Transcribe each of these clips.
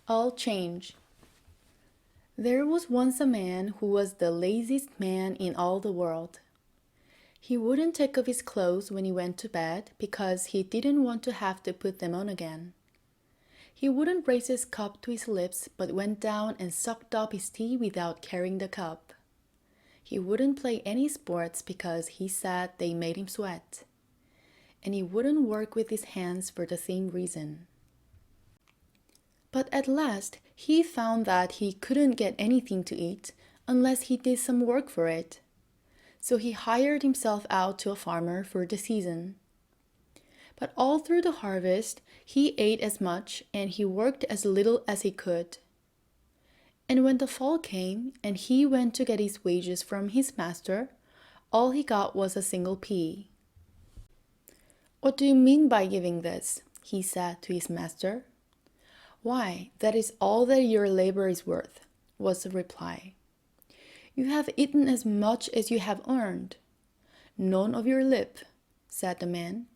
All change. There was once a man who was the laziest man in all the world. He wouldn't take off his clothes when he went to bed because he didn't want to have to put them on again. He wouldn't raise his cup to his lips but went down and sucked up his tea without carrying the cup. He wouldn't play any sports because he said they made him sweat. And he wouldn't work with his hands for the same reason. But at last he found that he couldn't get anything to eat unless he did some work for it. So he hired himself out to a farmer for the season. But all through the harvest, he ate as much and he worked as little as he could. And when the fall came and he went to get his wages from his master, all he got was a single pea. "What do you mean by giving this?" he said to his master. "Why, that is all that your labor is worth," was the reply. "You have eaten as much as you have earned." "None of your lip," said the man.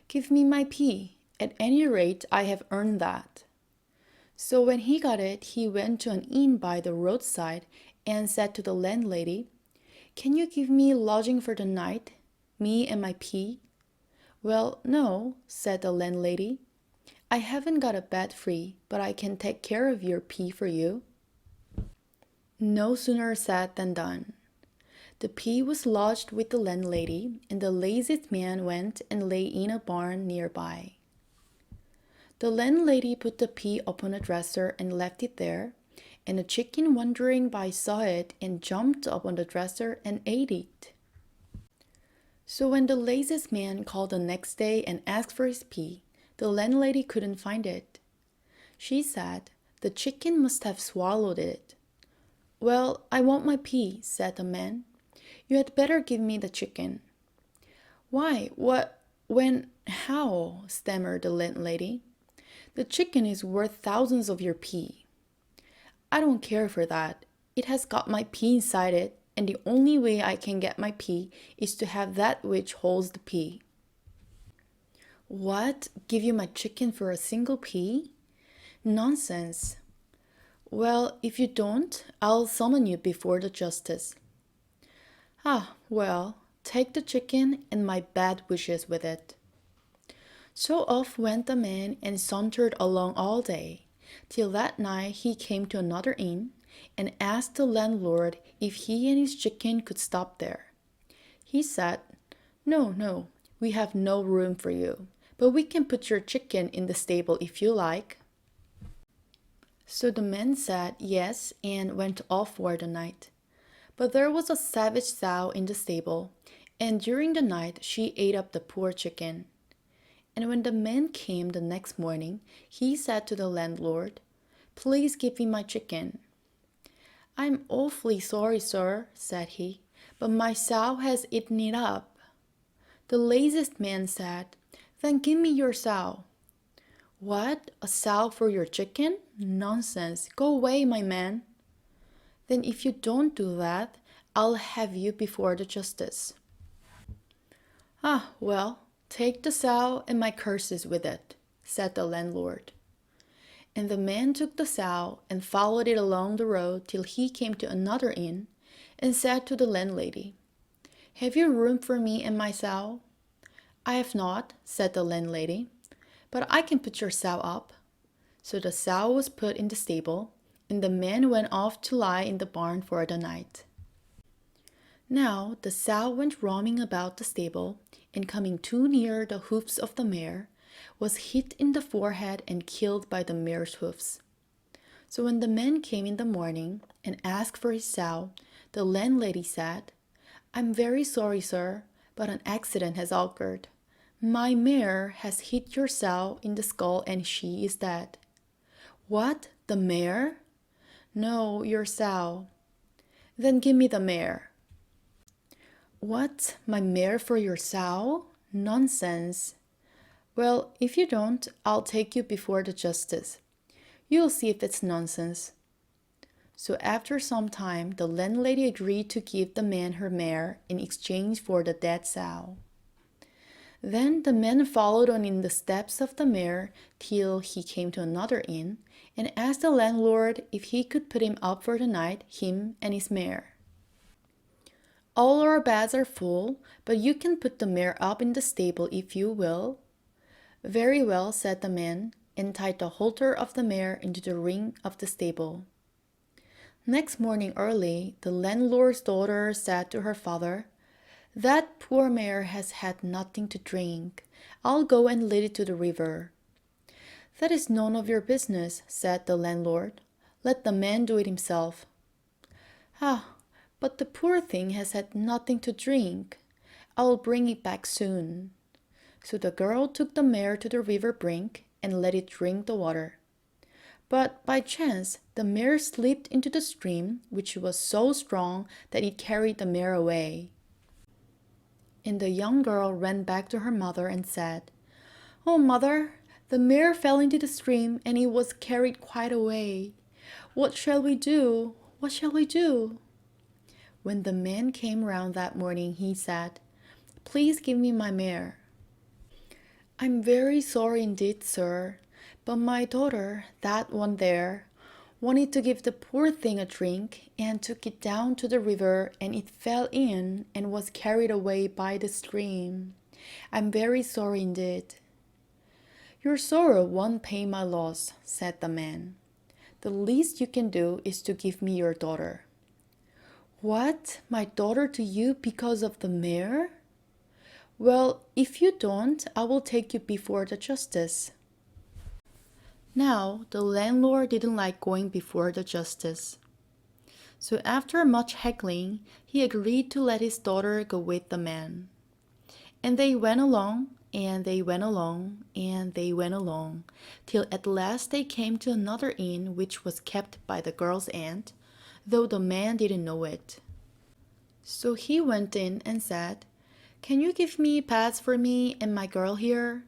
"Give me my pea. At any rate, I have earned that." So when he got it, he went to an inn by the roadside and said to the landlady, "Can you give me lodging for the night, me and my pea?" "Well, no," said the landlady. "I haven't got a bed free, but I can take care of your pea for you." No sooner said than done. The pea was lodged with the landlady, and the laziest man went and lay in a barn nearby. The landlady put the pea upon a dresser and left it there, and a chicken wandering by saw it and jumped up on the dresser and ate it. So when the laziest man called the next day and asked for his pea, the landlady couldn't find it. She said, "The chicken must have swallowed it." "Well, I want my pea," said the man. "You had better give me the chicken." "Why, what, when, how?" stammered the landlady. "The chicken is worth thousands of your pea." "I don't care for that. It has got my pea inside it, and the only way I can get my pea is to have that which holds the pea." "What? Give you my chicken for a single pea? Nonsense." "Well, if you don't, I'll summon you before the justice." "Ah, well, take the chicken and my bad wishes with it." So off went the man and sauntered along all day, till that night he came to another inn, and asked the landlord if he and his chicken could stop there. He said, "No, no, we have no room for you, but we can put your chicken in the stable if you like." So the man said yes and went off for the night. But there was a savage sow in the stable, and during the night she ate up the poor chicken. And when the man came the next morning, he said to the landlord, "Please give me my chicken." "I'm awfully sorry, sir," said he, "but my sow has eaten it up." The laziest man said, "Then give me your sow." "What, a sow for your chicken? Nonsense. Go away, my man." "Then if you don't do that, I'll have you before the justice." "Ah, well, take the sow and my curses with it," said the landlord. And the man took the sow and followed it along the road till he came to another inn, and said to the landlady, "Have you room for me and my sow?" "I have not," said the landlady, "but I can put your sow up." So the sow was put in the stable, and the man went off to lie in the barn for the night. Now the sow went roaming about the stable, and coming too near the hoofs of the mare, was hit in the forehead and killed by the mare's hoofs. So when the man came in the morning and asked for his sow, the landlady said, "I'm very sorry, sir, but an accident has occurred. My mare has hit your sow in the skull and she is dead." "What, the mare?" "No, your sow." "Then give me the mare." "What, my mare for your sow? Nonsense." "Well, if you don't, I'll take you before the justice. You'll see if it's nonsense." So after some time, the landlady agreed to give the man her mare in exchange for the dead sow. Then the man followed on in the steps of the mare till he came to another inn, and asked the landlord if he could put him up for the night, him and his mare. All our beds are full, but you can put the mare up in the stable if you will. Very well, said the man, and tied the halter of the mare into the ring of the stable. Next morning early, the landlord's daughter said to her father, "That poor mare has had nothing to drink. I'll go and lead it to the river." "That is none of your business," said the landlord. "Let the man do it himself." "Ah, but the poor thing has had nothing to drink. I will bring it back soon." So the girl took the mare to the river brink and let it drink the water. But by chance the mare slipped into the stream, which was so strong that it carried the mare away. And the young girl ran back to her mother and said, "Oh, mother, the mare fell into the stream and it was carried quite away. What shall we do? What shall we do?" When the man came round that morning, he said, "Please give me my mare." "I'm very sorry indeed, sir, but my daughter, that one there, wanted to give the poor thing a drink and took it down to the river, and it fell in and was carried away by the stream. I'm very sorry indeed." "Your sorrow won't pay my loss," said the man. "The least you can do is to give me your daughter." "What, my daughter to you because of the mare?" "Well, if you don't, I will take you before the justice." Now, the landlord didn't like going before the justice. So after much haggling, he agreed to let his daughter go with the man. And they went along, and they went along, and they went along, till at last they came to another inn which was kept by the girl's aunt, though the man didn't know it. So he went in and said, "Can you give me beds for me and my girl here?"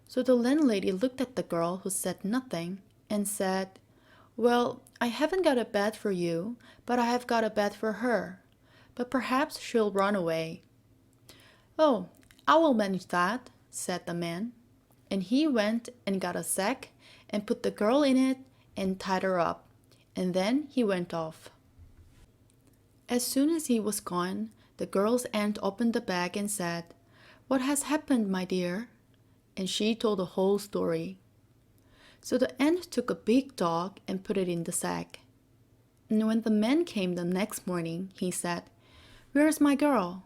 So the landlady looked at the girl, who said nothing, and said, "Well, I haven't got a bed for you, but I have got a bed for her. But perhaps she'll run away." "Oh, I will manage that," said the man. And he went and got a sack and put the girl in it and tied her up, and then he went off. As soon as he was gone, the girl's aunt opened the bag and said, "What has happened, my dear?" And she told the whole story. So the aunt took a big dog and put it in the sack. And when the man came the next morning, he said, "Where's my girl?"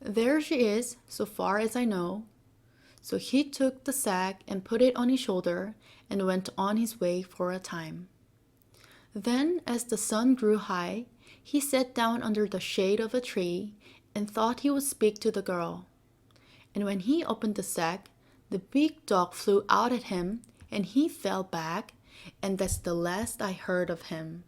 "There she is, so far as I know." So he took the sack and put it on his shoulder and went on his way for a time. Then, as the sun grew high, he sat down under the shade of a tree and thought he would speak to the girl. And when he opened the sack, the big dog flew out at him, and he fell back, and that's the last I heard of him.